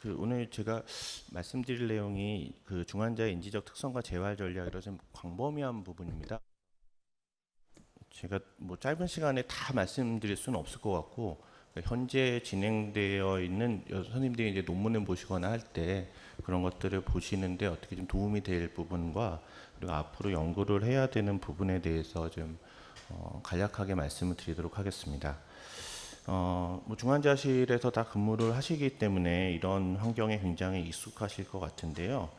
오늘 제가 말씀드릴 내용이 중환자의 인지적 특성과 재활 전략이라 좀 광범위한 부분입니다. 제가 뭐 짧은 시간에 다 말씀드릴 수는 없을 것 같고, 현재 진행되어 있는 선생님들이 이제 논문을 보시거나 할 때 그런 것들을 보시는데 어떻게 좀 도움이 될 부분과, 그리고 앞으로 연구를 해야 되는 부분에 대해서 좀 간략하게 말씀을 드리도록 하겠습니다. 뭐 중환자실에서 다 근무를 하시기 때문에 이런 환경에 굉장히 익숙하실 것 같은데요.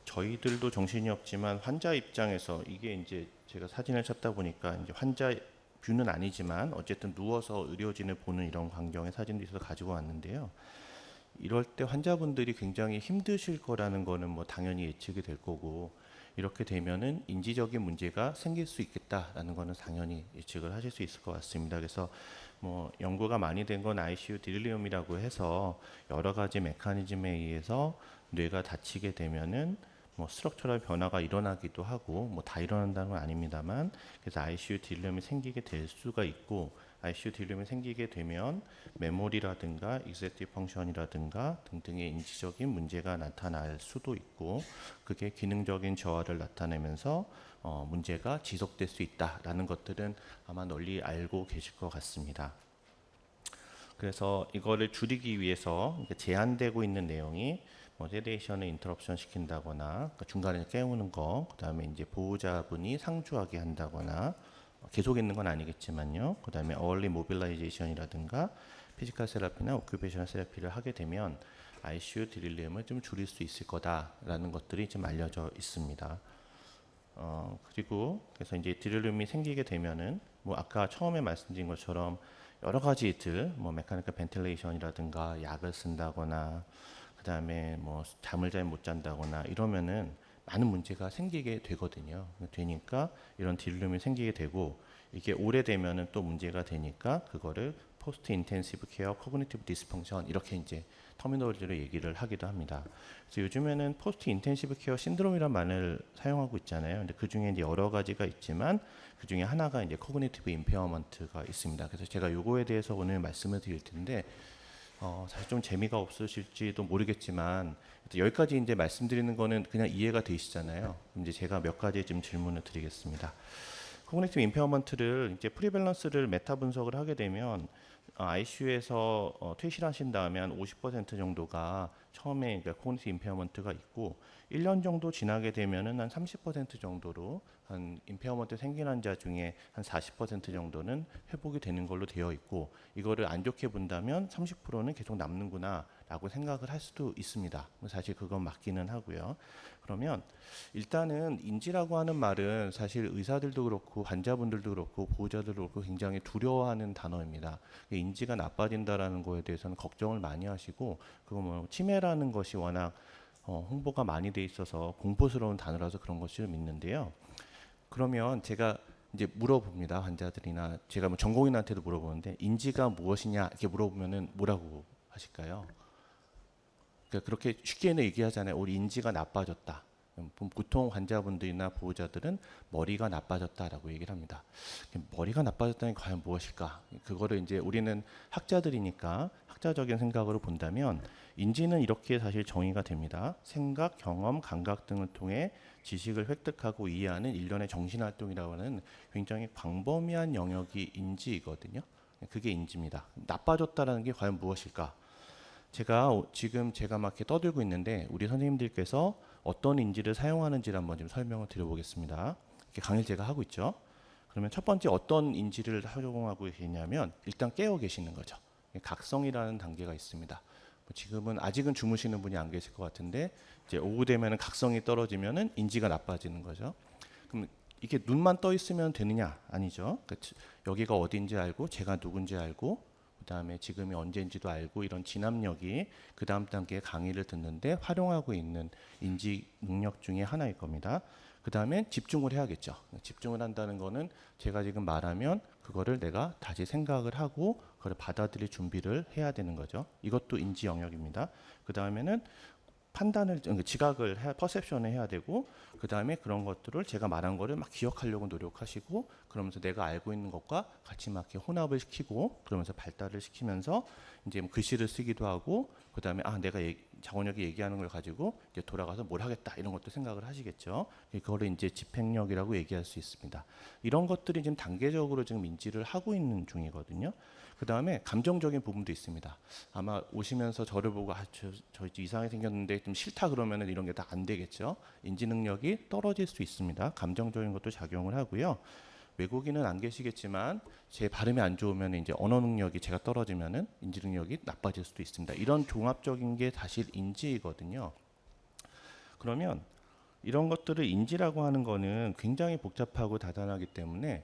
저희들도 정신이 없지만 환자 입장에서 이게 이제 제가 사진을 찾다 보니까 이제 환자 뷰는 아니지만 어쨌든 누워서 의료진을 보는 이런 광경의 사진도 있어서 가지고 왔는데요. 이럴 때 환자분들이 굉장히 힘드실 거라는 거는 뭐 당연히 예측이 될 거고, 이렇게 되면은 인지적인 문제가 생길 수 있겠다라는 거는 당연히 예측을 하실 수 있을 것 같습니다. 그래서 뭐 연구가 많이 된 건 ICU 딜리움이라고 해서 여러 가지 메커니즘에 의해서 뇌가 다치게 되면은 뭐 스트럭처럴 변화가 일어나기도 하고, 뭐 다 일어난다는 건 아닙니다만, 그래서 ICU 딜리움이 생기게 될 수가 있고, ICU 딜리움이 생기게 되면 메모리라든가 executive 펑션이라든가 등등의 인지적인 문제가 나타날 수도 있고, 그게 기능적인 저하를 나타내면서 문제가 지속될 수 있다라는 것들은 아마 널리 알고 계실 것 같습니다. 그래서 이거를 줄이기 위해서 제한되고 있는 내용이 뭐 세데이션을 인터럽션 시킨다거나, 그러니까 중간에 깨우는 거, 그다음에 이제 보호자분이 상주하게 한다거나, 계속 있는 건 아니겠지만요. 그다음에 early mobilization이라든가 피지컬 세라피나 오큐페이셔널 세라피를 하게 되면 ICU 딜리움을 좀 줄일 수 있을 거다라는 것들이 좀 알려져 있습니다. 그리고 그래서 이제 딜리움이 생기게 되면은 뭐 아까 처음에 말씀드린 것처럼 여러 가지들, 뭐 메카니컬 벤틸레이션이라든가 약을 쓴다거나, 그다음에 뭐 잠을 잘 못 잔다거나 이러면은 많은 문제가 생기게 되거든요. 되니까 이런 딜리움이 생기게 되고, 이게 오래되면은 또 문제가 되니까 그거를 포스트 인텐시브 케어 코그니티브 디스펑션, 이렇게 이제 터미널리를 얘기를 하기도 합니다. 그래서 요즘에는 포스트 인텐시브 케어 신드롬이란 말을 사용하고 있잖아요. 근데 그 중에 이제 여러 가지가 있지만 그 중에 하나가 이제 코그니티브 임페어먼트가 있습니다. 그래서 제가 요거에 대해서 오늘 말씀을 드릴 텐데, 사실 좀 재미가 없으실지도 모르겠지만 여기까지 이제 말씀드리는 거는 그냥 이해가 되시잖아요. 이제 제가 몇 가지 좀 질문을 드리겠습니다. 코그니티브 임페어먼트를 이제 프리밸런스를 메타 분석을 하게 되면 ICU에서 퇴실하신 다음에 한 50% 정도가 처음에 그러니까 코그니티브 임페어먼트가 있고, 1년 정도 지나게 되면은 한 30% 정도로 한 임페어먼트 생긴 환자 중에 한 40% 정도는 회복이 되는 걸로 되어 있고, 이거를 안 좋게 본다면 30%는 계속 남는구나라고 생각을 할 수도 있습니다. 사실 그건 맞기는 하고요. 그러면 일단은 인지라고 하는 말은 사실 의사들도 그렇고 환자분들도 그렇고 보호자들도 그렇고 굉장히 두려워하는 단어입니다. 인지가 나빠진다라는 거에 대해서는 걱정을 많이 하시고, 그거 뭐 치매라는 것이 워낙 홍보가 많이 돼 있어서 공포스러운 단어라서 그런 것을 믿는데요. 그러면 제가 이제 물어봅니다. 환자들이나 제가 뭐 전공의한테도 물어보는데, 인지가 무엇이냐 이렇게 물어보면은 뭐라고 하실까요? 그러니까 그렇게 쉽게는 얘기하잖아요. 우리 인지가 나빠졌다. 보통 환자분들이나 보호자들은 머리가 나빠졌다라고 얘기를 합니다. 머리가 나빠졌다는 게 과연 무엇일까? 그거를 이제 우리는 학자들이니까 학자적인 생각으로 본다면, 인지는 이렇게 사실 정의가 됩니다. 생각, 경험, 감각 등을 통해 지식을 획득하고 이해하는 일련의 정신활동이라고 하는 굉장히 광범위한 영역이 인지이거든요. 그게 인지입니다. 나빠졌다라는 게 과연 무엇일까? 지금 제가 막 이렇게 떠들고 있는데 우리 선생님들께서 어떤 인지를 사용하는지를 한번 좀 설명을 드려보겠습니다. 이렇게 강의를 제가 하고 있죠. 그러면 첫 번째 어떤 인지를 활용하고 계시냐면, 일단 깨어 계시는 거죠. 각성이라는 단계가 있습니다. 지금은 아직은 주무시는 분이 안 계실 것 같은데, 이제 오후 되면은 각성이 떨어지면은 인지가 나빠지는 거죠. 그럼 이게 눈만 떠 있으면 되느냐? 아니죠. 여기가 어딘지 알고, 제가 누군지 알고, 그다음에 지금이 언제인지도 알고, 이런 진압력이 그 다음 단계의 강의를 듣는데 활용하고 있는 인지 능력 중에 하나일 겁니다. 그 다음에 집중을 해야겠죠. 집중을 한다는 거는 제가 지금 말하면 그거를 내가 다시 생각을 하고 그걸 받아들일 준비를 해야 되는 거죠. 이것도 인지 영역입니다. 그 다음에는 판단을, 지각을 퍼셉션을 해야 되고, 그 다음에 그런 것들을 제가 말한 거를 막 기억하려고 노력하시고, 그러면서 내가 알고 있는 것과 같이 막 이렇게 혼합을 시키고, 그러면서 발달을 시키면서 이제 뭐 글씨를 쓰기도 하고, 그 다음에 내가 정원혁이 얘기하는 걸 가지고 이제 돌아가서 뭘 하겠다 이런 것도 생각을 하시겠죠. 그거를 이제 집행력이라고 얘기할 수 있습니다. 이런 것들이 지금 단계적으로 지금 인지를 하고 있는 중이거든요. 그 다음에 감정적인 부분도 있습니다. 아마 오시면서 저를 보고 저 이상하게 생겼는데 좀 싫다 그러면은 이런 게 다 안 되겠죠. 인지 능력이 떨어질 수 있습니다. 감정적인 것도 작용을 하고요. 외국인은 안 계시겠지만 제 발음이 안 좋으면 이제 언어 능력이 제가 떨어지면은 인지 능력이 나빠질 수도 있습니다. 이런 종합적인 게 사실 인지이거든요. 그러면 이런 것들을 인지라고 하는 거는 굉장히 복잡하고 다단하기 때문에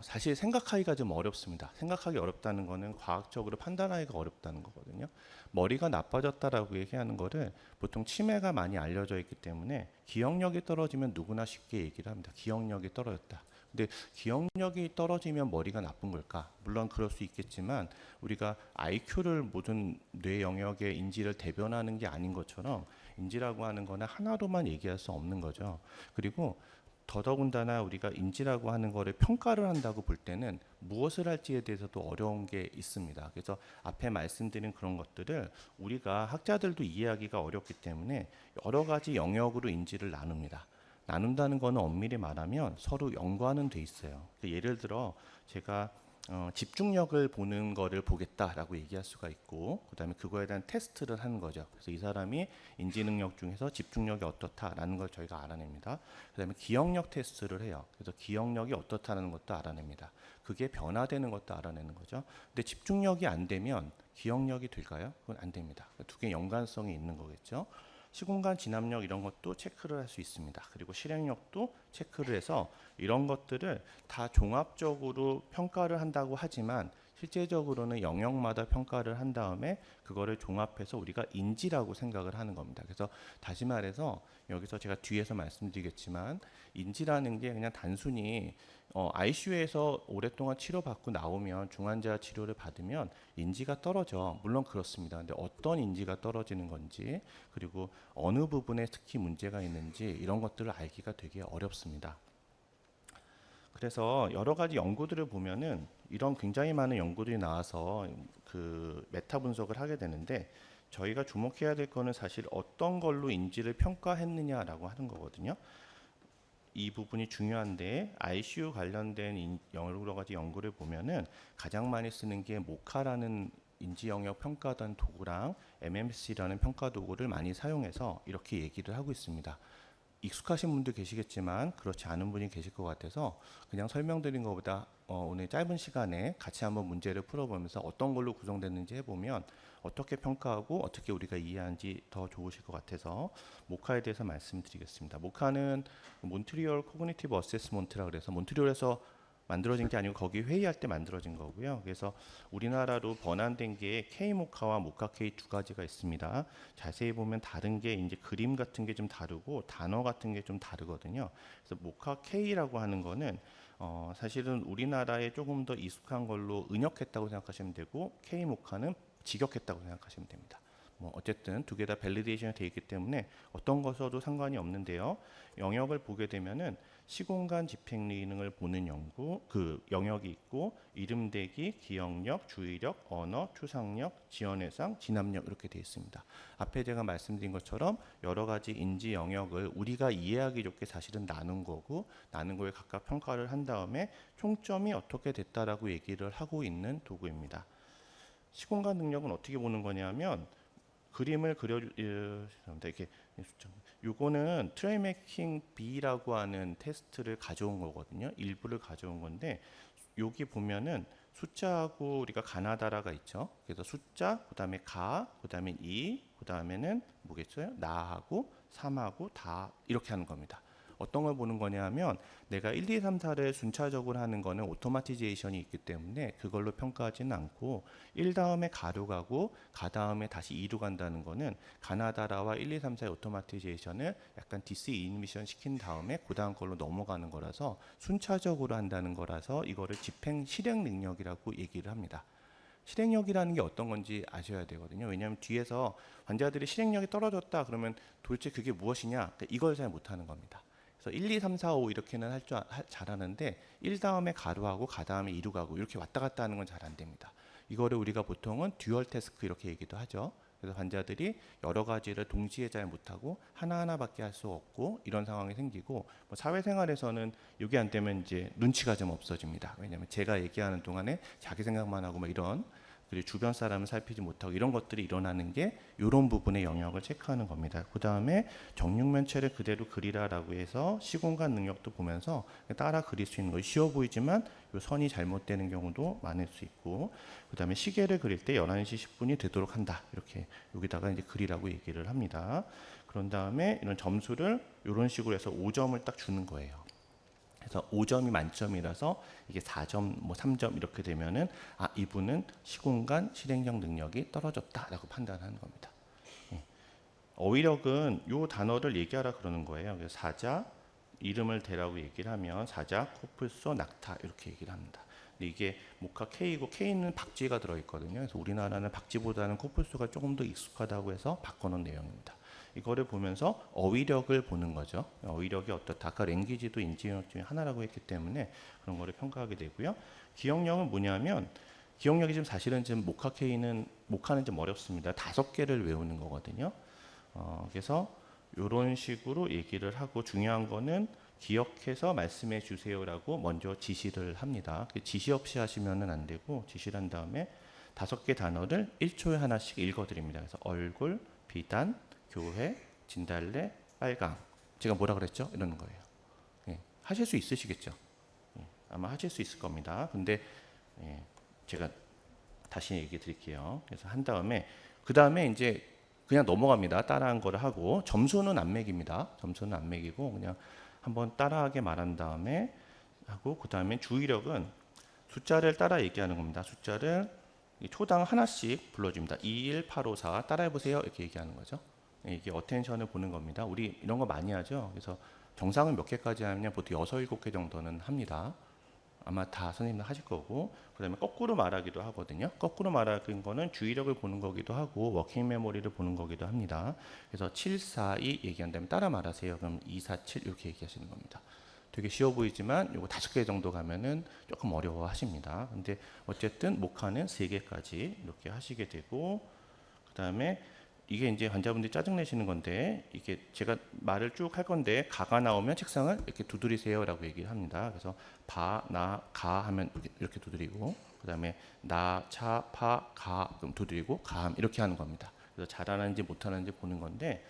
사실 생각하기가 좀 어렵습니다. 생각하기 어렵다는 거는 과학적으로 판단하기가 어렵다는 거거든요. 머리가 나빠졌다라고 얘기하는 거를 보통 치매가 많이 알려져 있기 때문에 기억력이 떨어지면 누구나 쉽게 얘기를 합니다. 기억력이 떨어졌다. 근데 기억력이 떨어지면 머리가 나쁜 걸까? 물론 그럴 수 있겠지만 우리가 IQ를 모든 뇌 영역의 인지를 대변하는 게 아닌 것처럼 인지라고 하는 거는 하나로만 얘기할 수 없는 거죠. 그리고 더더군다나 우리가 인지라고 하는 거를 평가를 한다고 볼 때는 무엇을 할지에 대해서도 어려운 게 있습니다. 그래서 앞에 말씀드린 그런 것들을 우리가 학자들도 이해하기가 어렵기 때문에 여러 가지 영역으로 인지를 나눕니다. 나눈다는 거는 엄밀히 말하면 서로 연관은 돼 있어요. 예를 들어 제가 집중력을 보는 거를 보겠다라고 얘기할 수가 있고, 그다음에 그거에 대한 테스트를 하는 거죠. 그래서 이 사람이 인지 능력 중에서 집중력이 어떻다라는 걸 저희가 알아냅니다. 그다음에 기억력 테스트를 해요. 그래서 기억력이 어떻다는 것도 알아냅니다. 그게 변화되는 것도 알아내는 거죠. 근데 집중력이 안 되면 기억력이 될까요? 그건 안 됩니다. 두 개 연관성이 있는 거겠죠. 시공간 진압력 이런 것도 체크를 할 수 있습니다. 그리고 실행력도 체크를 해서 이런 것들을 다 종합적으로 평가를 한다고 하지만 실제적으로는 영역마다 평가를 한 다음에 그거를 종합해서 우리가 인지라고 생각을 하는 겁니다. 그래서 다시 말해서 여기서 제가 뒤에서 말씀드리겠지만 인지라는 게 그냥 단순히 ICU에서 오랫동안 치료받고 나오면 중환자 치료를 받으면 인지가 떨어져. 물론 그렇습니다. 근데 어떤 인지가 떨어지는 건지 그리고 어느 부분에 특히 문제가 있는지 이런 것들을 알기가 되게 어렵습니다. 그래서 여러 가지 연구들을 보면은 이런 굉장히 많은 연구들이 나와서 그 메타 분석을 하게 되는데 저희가 주목해야 될 거는 사실 어떤 걸로 인지를 평가했느냐라고 하는 거거든요. 이 부분이 중요한데 ICU 관련된 여러 가지 연구를 보면은 가장 많이 쓰는 게 모카라는 인지 영역 평가단 도구랑 MMC라는 평가 도구를 많이 사용해서 이렇게 얘기를 하고 있습니다. 익숙하신 분도 계시겠지만 그렇지 않은 분이 계실 것 같아서 그냥 설명드린 것보다 오늘 짧은 시간에 같이 한번 문제를 풀어보면서 어떤 걸로 구성됐는지 해보면 어떻게 평가하고 어떻게 우리가 이해하는지 더 좋으실 것 같아서 모카에 대해서 말씀드리겠습니다. 모카는 몬트리올 코그니티브 어세스먼트라 그래서 몬트리올에서 만들어진 게 아니고 거기 회의할 때 만들어진 거고요. 그래서 우리나라로 번안된 게 K모카와 모카 K 두 가지가 있습니다. 자세히 보면 다른 게 이제 그림 같은 게 좀 다르고 단어 같은 게 좀 다르거든요. 그래서 모카 K라고 하는 거는 사실은 우리나라에 조금 더 익숙한 걸로 은역했다고 생각하시면 되고 K모카는 직역했다고 생각하시면 됩니다. 뭐 어쨌든 두 개 다 밸리데이션이 되어 있기 때문에 어떤 거 써도 상관이 없는데요. 영역을 보게 되면은 시공간 집행능을 보는 연구 그 영역이 있고 이름대기, 기억력, 주의력, 언어, 추상력, 지원해상, 진압력 이렇게 되어 있습니다. 앞에 제가 말씀드린 것처럼 여러 가지 인지 영역을 우리가 이해하기 좋게 사실은 나눈 거고 나눈 거에 각각 평가를 한 다음에 총점이 어떻게 됐다라고 얘기를 하고 있는 도구입니다. 시공간 능력은 어떻게 보는 거냐면 그림을 이렇게 요거는 트레이메이킹 B라고 하는 테스트를 가져온 거거든요. 일부를 가져온 건데 여기 보면은 숫자하고 우리가 가나다라가 있죠. 그래서 숫자, 그다음에 가, 그다음에 이, 그다음에는 뭐겠어요? 나하고 3하고 다 이렇게 하는 겁니다. 어떤 걸 보는 거냐면 내가 1, 2, 3, 4를 순차적으로 하는 거는 오토마티제이션이 있기 때문에 그걸로 평가하지는 않고 1 다음에 가로 가고 가 다음에 다시 2로 간다는 거는 가나다라와 1, 2, 3, 4의 오토마티제이션을 약간 디스이니비션 시킨 다음에 그 다음 걸로 넘어가는 거라서 순차적으로 한다는 거라서 이거를 집행 실행 능력이라고 얘기를 합니다. 실행력이라는 게 어떤 건지 아셔야 되거든요. 왜냐하면 뒤에서 환자들이 실행력이 떨어졌다 그러면 도대체 그게 무엇이냐 이걸 잘 못하는 겁니다. 그래서 1, 2, 3, 4, 5 이렇게는 잘하는데 1 다음에 가로하고 가 다음에 2로 가고 이렇게 왔다 갔다 하는 건 잘 안 됩니다. 이거를 우리가 보통은 듀얼 태스크 이렇게 얘기도 하죠. 그래서 환자들이 여러 가지를 동시에 잘 못하고 하나하나밖에 할 수 없고 이런 상황이 생기고 뭐 사회생활에서는 이게 안 되면 이제 눈치가 좀 없어집니다. 왜냐하면 제가 얘기하는 동안에 자기 생각만 하고 막 이런 그리고 주변 사람을 살피지 못하고 이런 것들이 일어나는 게 이런 부분의 영역을 체크하는 겁니다. 그 다음에 정육면체를 그대로 그리라라고 해서 시공간 능력도 보면서 따라 그릴 수 있는 거 쉬워 보이지만 이 선이 잘못되는 경우도 많을 수 있고 그 다음에 시계를 그릴 때 11시 10분이 되도록 한다. 이렇게 여기다가 이제 그리라고 얘기를 합니다. 그런 다음에 이런 점수를 이런 식으로 해서 5점을 딱 주는 거예요. 그래서 5점이 만점이라서 이게 4점, 뭐 3점 이렇게 되면은 아 이분은 시공간 실행력 능력이 떨어졌다라고 판단하는 겁니다. 예. 어휘력은 이 단어를 얘기하라 그러는 거예요. 그래서 사자, 이름을 대라고 얘기를 하면 사자, 코뿔소, 낙타 이렇게 얘기를 합니다. 근데 이게 모카 K이고 K는 박쥐가 들어있거든요. 그래서 우리나라는 박쥐보다는 코뿔소가 조금 더 익숙하다고 해서 바꿔놓은 내용입니다. 이거를 보면서 어휘력을 보는 거죠. 어휘력이 어떻다. 아까 랭귀지도 인지능력 중에 하나라고 했기 때문에 그런 거를 평가하게 되고요. 기억력은 뭐냐면 기억력이 지금 사실은 지금 모카 K는 모카는 좀 어렵습니다. 5개를 외우는 거거든요. 그래서 이런 식으로 얘기를 하고 중요한 거는 기억해서 말씀해 주세요라고 먼저 지시를 합니다. 지시 없이 하시면은 안 되고 지시를 한 다음에 5개 단어를 1초에 하나씩 읽어드립니다. 그래서 얼굴, 비단, 교회, 진달래, 빨강. 제가 뭐라 그랬죠? 이러는 거예요. 예, 하실 수 있으시겠죠? 예, 아마 하실 수 있을 겁니다. 근데 예, 제가 다시 얘기 드릴게요. 그래서 한 다음에 그 다음에 이제 그냥 넘어갑니다. 따라한 거를 하고 점수는 안 매깁니다. 점수는 안 매기고 그냥 한번 따라하게 말한 다음에 하고 그 다음에 주의력은 숫자를 따라 얘기하는 겁니다. 숫자를 초당 하나씩 불러줍니다. 21854 따라해보세요 이렇게 얘기하는 거죠. 이게 어텐션을 보는 겁니다. 우리 이런 거 많이 하죠. 그래서 정상은 몇 개까지 하면 보통 6, 7개 정도는 합니다. 아마 다 선생님들 하실 거고 그 다음에 거꾸로 말하기도 하거든요. 거꾸로 말하는 거는 주의력을 보는 거기도 하고 워킹 메모리를 보는 거기도 합니다. 그래서 7, 4, 2 얘기한다면 따라 말하세요. 그럼 2, 4, 7 이렇게 얘기하시는 겁니다. 되게 쉬워 보이지만 요거 5개 정도 가면은 조금 어려워 하십니다. 근데 어쨌든 목화는 3개까지 이렇게 하시게 되고 그 다음에 이게 이제 환자분들이 짜증내시는 건데 이게 제가 말을 쭉 할 건데 가가 나오면 책상을 이렇게 두드리세요라고 얘기를 합니다. 그래서 바, 나, 가 하면 이렇게 두드리고 그 다음에 나, 차, 파, 가 그럼 두드리고 감 이렇게 하는 겁니다. 그래서 잘하는지 못하는지 보는 건데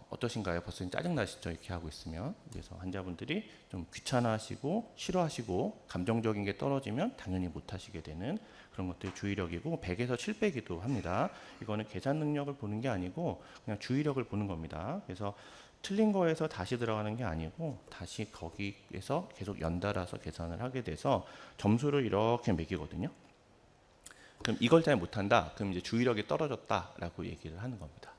어떠신가요? 벌써 짜증나시죠? 이렇게 하고 있으면. 그래서 환자분들이 좀 귀찮아하시고 싫어하시고 감정적인 게 떨어지면 당연히 못하시게 되는 그런 것들이 주의력이고 100에서 700이기도 합니다. 이거는 계산 능력을 보는 게 아니고 그냥 주의력을 보는 겁니다. 그래서 틀린 거에서 다시 들어가는 게 아니고 다시 거기에서 계속 연달아서 계산을 하게 돼서 점수를 이렇게 매기거든요. 그럼 이걸 잘 못한다. 그럼 이제 주의력이 떨어졌다라고 얘기를 하는 겁니다.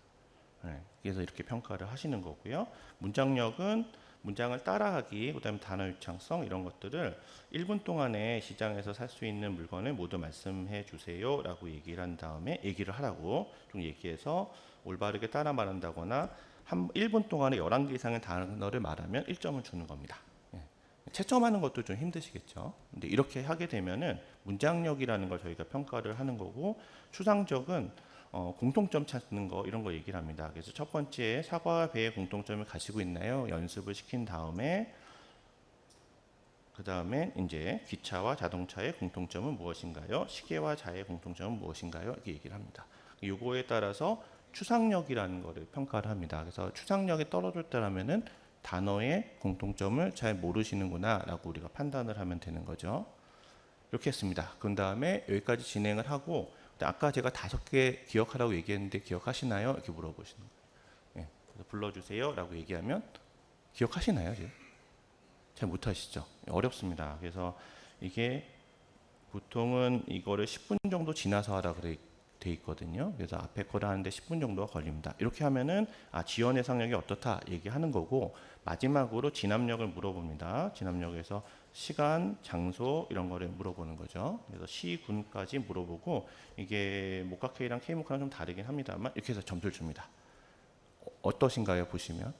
네, 그래서 이렇게 평가를 하시는 거고요. 문장력은 문장을 따라하기, 그다음에 단어 유창성 이런 것들을 1분 동안에 시장에서 살 수 있는 물건을 모두 말씀해 주세요라고 얘기를 한 다음에 얘기를 하라고 좀 얘기해서 올바르게 따라 말한다거나 1분 동안에 11개 이상의 단어를 말하면 1점을 주는 겁니다. 예. 채점하는 것도 좀 힘드시겠죠. 근데 이렇게 하게 되면은 문장력이라는 걸 저희가 평가를 하는 거고 추상적은 공통점 찾는 거 이런 거 얘기를 합니다. 그래서 첫 번째 사과와 배의 공통점을 가지고 있나요? 연습을 시킨 다음에 그 다음에 이제 기차와 자동차의 공통점은 무엇인가요? 시계와 자의 공통점은 무엇인가요? 이렇게 얘기를 합니다. 요거에 따라서 추상력이라는 거를 평가를 합니다. 그래서 추상력이 떨어졌다라면은 단어의 공통점을 잘 모르시는구나라고 우리가 판단을 하면 되는 거죠. 이렇게 했습니다. 그 다음에 여기까지 진행을 하고 아까 제가 5개 기억하라고 얘기했는데 기억하시나요? 이렇게 물어보시는 거예요. 예, 그래서 불러주세요라고 얘기하면 기억하시나요? 지금? 잘 못하시죠? 어렵습니다. 그래서 이게 보통은 이거를 10분 정도 지나서 하라 그래 돼 있거든요. 그래서 앞에 거를 하는데 10분 정도가 걸립니다. 이렇게 하면은 지원 해상력이 어떻다 얘기하는 거고 마지막으로 진압력을 물어봅니다. 진압력에서 시간, 장소 이런 거를 물어보는 거죠. 그래서 시, 군까지 물어보고 이게 모카 K랑 K 모카는 좀 다르긴 합니다만 이렇게 해서 점수를 줍니다. 어떠신가요? 보시면.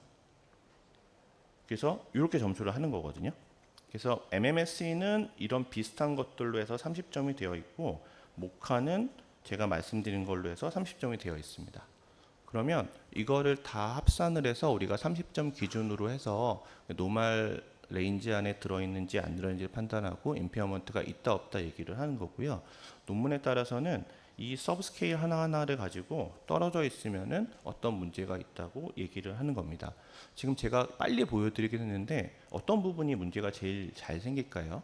그래서 이렇게 점수를 하는 거거든요. 그래서 MMSE는 이런 비슷한 것들로 해서 30점이 되어 있고 모카는 제가 말씀드린 걸로 해서 30점이 되어 있습니다. 그러면 이거를 다 합산을 해서 우리가 30점 기준으로 해서 노멀 레인지 안에 들어있는지 안 들어있는지 판단하고 임페어먼트가 있다 없다 얘기를 하는 거고요. 논문에 따라서는 이 서브스케일 하나하나를 가지고 떨어져 있으면은 어떤 문제가 있다고 얘기를 하는 겁니다. 지금 제가 빨리 보여드리긴 했는데 어떤 부분이 문제가 제일 잘 생길까요?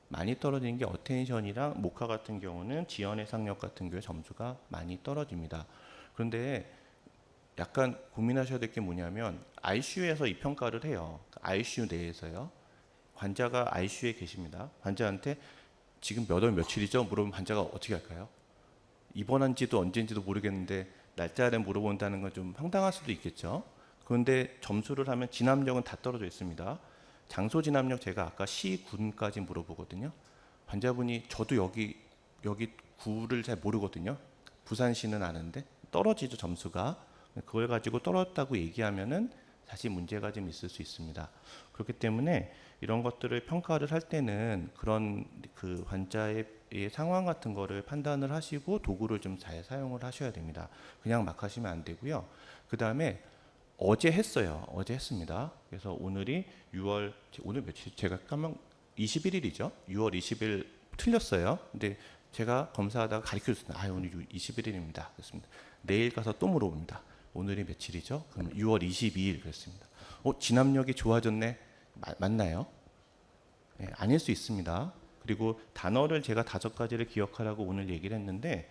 많이 떨어지는 게 어텐션이랑 모카 같은 경우는 지연의 상력 같은 경우에 점수가 많이 떨어집니다. 그런데 약간 고민하셔야 될 게 뭐냐면 ICU에서 이 평가를 해요. ICU 내에서요. 환자가 ICU에 계십니다. 환자한테 지금 몇 월 며칠이죠? 물어보면 환자가 어떻게 할까요? 입원한지도 언제인지도 모르겠는데 날짜를 물어본다는 건 좀 황당할 수도 있겠죠. 그런데 점수를 하면 진압력은 다 떨어져 있습니다. 장소 진압력 제가 아까 시, 군까지 물어보거든요. 환자분이 저도 여기 구를 잘 모르거든요. 부산시는 아는데 떨어지죠 점수가. 그걸 가지고 떨어졌다고 얘기하면은 사실 문제가 좀 있을 수 있습니다. 그렇기 때문에 이런 것들을 평가를 할 때는 그런 그 환자의 상황 같은 거를 판단을 하시고 도구를 좀 잘 사용을 하셔야 됩니다. 그냥 막 하시면 안 되고요. 그 다음에 어제 했어요. 어제 했습니다. 그래서 오늘이 오늘 며칠 제가 21일이죠. 6월 20일 틀렸어요. 근데 제가 검사하다가 가르쳐 줬습니다. 오늘 21일입니다. 그렇습니다. 내일 가서 또 물어봅니다. 오늘이 며칠이죠? 그럼 6월 22일 그랬습니다. 진압력이 좋아졌네. 맞나요? 네, 아닐 수 있습니다. 그리고 단어를 제가 5가지를 기억하라고 오늘 얘기를 했는데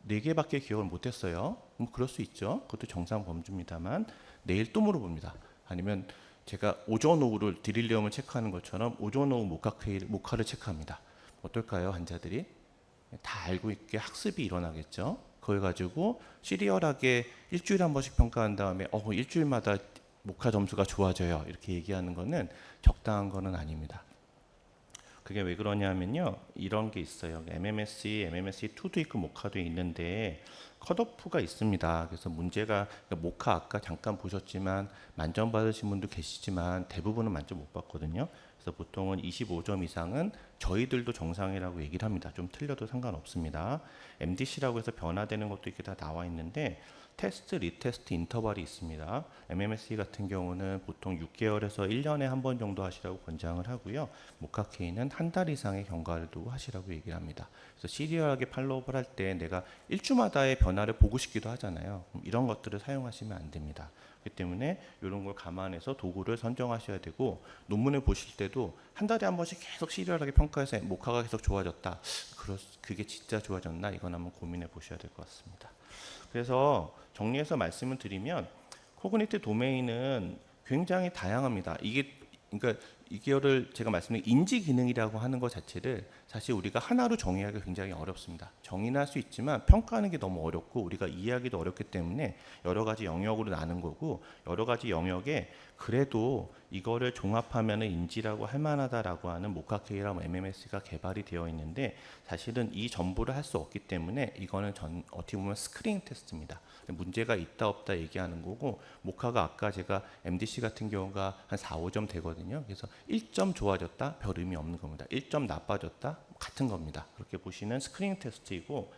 4개밖에 기억을 못했어요. 그럴 수 있죠. 그것도 정상 범주입니다만 내일 또 물어봅니다. 아니면 제가 오전 오후를 디릴리엄을 체크하는 것처럼 오전 오후 모카를 체크합니다. 어떨까요, 환자들이? 다 알고 있게 학습이 일어나겠죠. 그걸 가지고 시리얼하게 일주일에 한 번씩 평가한 다음에 일주일마다 모카 점수가 좋아져요. 이렇게 얘기하는 거는 적당한 거는 아닙니다. 그게 왜 그러냐면요. 이런 게 있어요. MMSE2도 있고 모카도 있는데 컷오프가 있습니다. 그래서 문제가 모카 아까 잠깐 보셨지만 만점 받으신 분도 계시지만 대부분은 만점 못 받거든요. 그래서 보통은 25점 이상은 저희들도 정상이라고 얘기를 합니다. 좀 틀려도 상관없습니다. MDC라고 해서 변화되는 것도 이렇게 다 나와 있는데 테스트, 리테스트 인터벌이 있습니다. MMSE 같은 경우는 보통 6개월에서 1년에 한 번 정도 하시라고 권장을 하고요. 모카케이는 한 달 이상의 경과를 두고 하시라고 얘기를 합니다. 그래서 시리얼하게 팔로우업을 할 때 내가 일주마다의 변화를 보고 싶기도 하잖아요. 이런 것들을 사용하시면 안 됩니다. 그렇기 때문에 이런 걸 감안해서 도구를 선정하셔야 되고 논문을 보실 때도 한 달에 한 번씩 계속 시리얼하게 평가해서 모카가 계속 좋아졌다. 그게 진짜 좋아졌나? 이건 한번 고민해 보셔야 될 것 같습니다. 그래서 정리해서 말씀을 드리면 코그니티브 도메인은 굉장히 다양합니다. 그러니까 이거를 제가 말씀드린 인지 기능이라고 하는 것 자체를 사실 우리가 하나로 정의하기가 굉장히 어렵습니다. 정의는 할 수 있지만 평가하는 게 너무 어렵고 우리가 이해하기도 어렵기 때문에 여러 가지 영역으로 나눈 거고 여러 가지 영역에 그래도 이거를 종합하면 인지라고 할 만하다라고 하는 모카케이랑 MMS가 개발이 되어 있는데 사실은 이 전부를 할 수 없기 때문에 이거는 어떻게 보면 스크린 테스트입니다. 문제가 있다 없다 얘기하는 거고 모카가 아까 제가 MDC 같은 경우가 한 4, 5점 되거든요. 그래서 1점 좋아졌다 별 의미 없는 겁니다. 1점 나빠졌다 같은 겁니다. 그렇게 보시는 스크린 테스트이고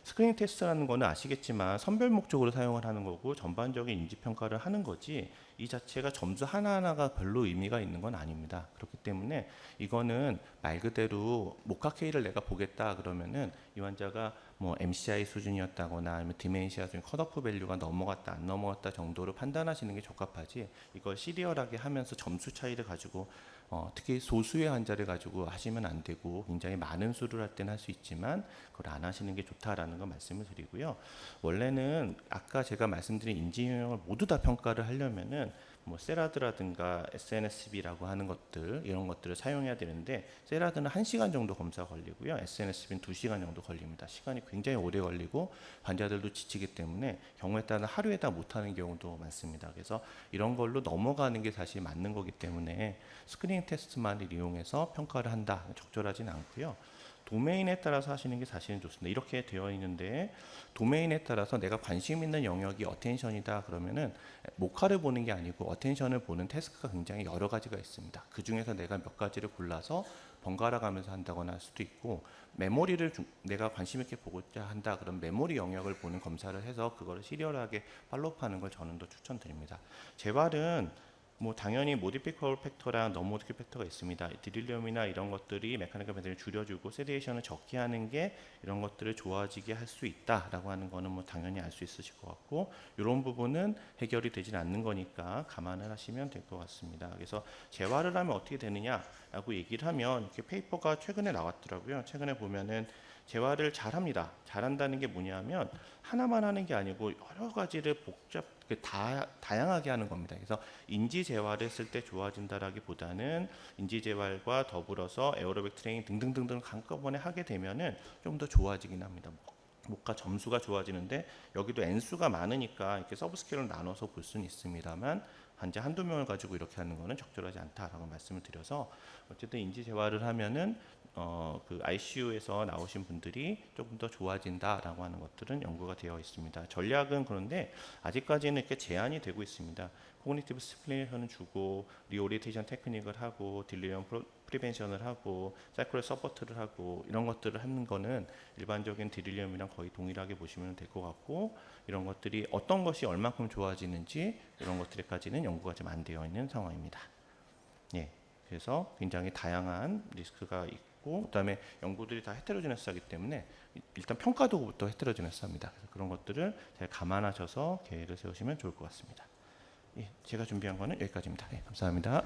스크린 테스트라는 거는 아시겠지만 선별 목적으로 사용을 하는 거고 전반적인 인지 평가를 하는 거지 이 자체가 점수 하나하나가 별로 의미가 있는 건 아닙니다. 그렇기 때문에 이거는 말 그대로 모카케이를 내가 보겠다 그러면은 이 환자가 뭐 MCI 수준이었다거나 아니면 디멘시아 수준 컷오프 밸류가 넘어갔다 안 넘어갔다 정도로 판단하시는 게 적합하지 이걸 시리얼하게 하면서 점수 차이를 가지고 특히 소수의 환자를 가지고 하시면 안 되고 굉장히 많은 수를 할 때는 할 수 있지만 그걸 안 하시는 게 좋다라는 거 말씀을 드리고요. 원래는 아까 제가 말씀드린 인지 영역을 모두 다 평가를 하려면은 뭐 세라드라든가 SNSB라고 하는 것들 이런 것들을 사용해야 되는데 세라드는 1시간 정도 검사 걸리고요. SNSB는 2시간 정도 걸립니다. 시간이 굉장히 오래 걸리고 환자들도 지치기 때문에 경우에 따라 하루에 다 못하는 경우도 많습니다. 그래서 이런 걸로 넘어가는 게 사실 맞는 거기 때문에 스크리닝 테스트만을 이용해서 평가를 한다. 적절하진 않고요. 도메인에 따라서 하시는 게 사실은 좋습니다. 이렇게 되어 있는데 도메인에 따라서 내가 관심 있는 영역이 어텐션이다 그러면은 모카를 보는 게 아니고 어텐션을 보는 태스크가 굉장히 여러 가지가 있습니다. 그 중에서 내가 몇 가지를 골라서 번갈아 가면서 한다거나 할 수도 있고, 메모리를 내가 관심 있게 보고자 한다 그럼 메모리 영역을 보는 검사를 해서 그거를 시리얼하게 팔로우하는 걸 저는 더 추천드립니다. 재활은 뭐 당연히 모디피컬 팩터랑 non 모디피컬 팩터가 있습니다. 디릴리움이나 이런 것들이 메카니컬 밴드를 줄여주고 세디에이션을 적게 하는 게 이런 것들을 좋아지게 할 수 있다라고 하는 거는 뭐 당연히 알 수 있으실 것 같고, 이런 부분은 해결이 되진 않는 거니까 감안을 하시면 될 것 같습니다. 그래서 재활을 하면 어떻게 되느냐라고 얘기를 하면 이렇게 페이퍼가 최근에 나왔더라고요. 최근에 보면은 재활을 잘합니다. 잘한다는 게 뭐냐면 하나만 하는 게 아니고 여러 가지를 다양하게 하는 겁니다. 그래서 인지 재활을 했을 때 좋아진다라기보다는 인지 재활과 더불어서 에어로빅 트레이닝 등등등등 한꺼번에 하게 되면은 좀 더 좋아지긴 합니다. 목과 점수가 좋아지는데 여기도 N수가 많으니까 이렇게 서브 스케일을 나눠서 볼 수는 있습니다만 환자 한두 명을 가지고 이렇게 하는 거는 적절하지 않다라고 말씀을 드려서, 어쨌든 인지 재활을 하면은 그 ICU에서 나오신 분들이 조금 더 좋아진다라고 하는 것들은 연구가 되어 있습니다. 전략은 그런데 아직까지는 이렇게 제한이 되고 있습니다. 코그니티브 스timulation을 주고 리오리테이션 테크닉을 하고 딜리리엄 프리벤션을 하고 사이클 서포트를 하고 이런 것들을 하는 거는 일반적인 딜리리엄이랑 거의 동일하게 보시면 될 것 같고, 이런 것들이 어떤 것이 얼만큼 좋아지는지 이런 것들까지는 연구가 좀 안 되어 있는 상황입니다. 예, 그래서 굉장히 다양한 리스크가 있고, 그다음에 연구들이 다 헤테로지너스하기 때문에 일단 평가 도구부터 헤테로지너스합니다. 그래서 그런 것들을 잘 감안하셔서 계획을 세우시면 좋을 것 같습니다. 예, 제가 준비한 거는 여기까지입니다. 예, 감사합니다.